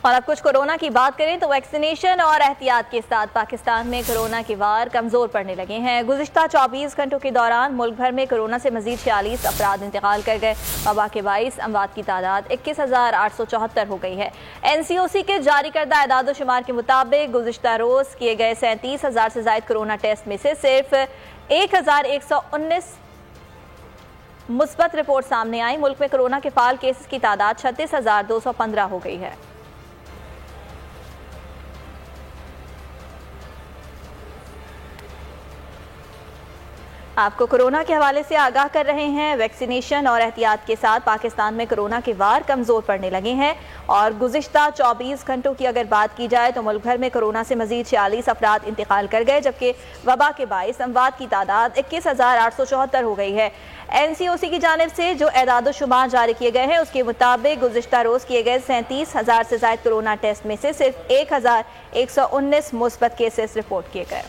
और अब कुछ कोरोना की बात करें तो वैक्सीनेशन और एहतियात के साथ पाकिस्तान में कोरोना के वार कमजोर पड़ने लगे हैं। गुज़िश्ता 24 घंटों के दौरान मुल्क भर में कोरोना से मजीद 46 अफराद इंतकाल कर गए। वबा के 22 अमवात की तादाद 21,874 हो गई है। NCOC के जारी करदा एदाद शुमार के मुताबिक गुज़िश्ता रोज किए गए 37,000 से ज्यादा कोरोना टेस्ट में से सिर्फ 1,119 मुस्बत रिपोर्ट सामने आई। मुल्क में कोरोना के फाल केसेस की तादाद 36,215 हो गई है। आपको कोरोना के हवाले से आगाह कर रहे हैं। वैक्सीनेशन और एहतियात के साथ पाकिस्तान में कोरोना के वार कमजोर पड़ने लगे हैं और गुज़िश्ता 24 घंटों की अगर बात की जाए तो मुल्क भर में कोरोना से मजीद 46 अफराद इंतकाल कर गए, जबकि वबा के 22 अमवात की तादाद 21,874 हो गई है। NCOC की जानिब से जो एदाद शुमार जारी किए गए हैं उसके मुताबिक गुज़िश्ता रोज किए गए 37,000 से ज्यादा कोरोना टेस्ट में से सिर्फ 1,119 मुस्बत केसेस रिपोर्ट किए गए।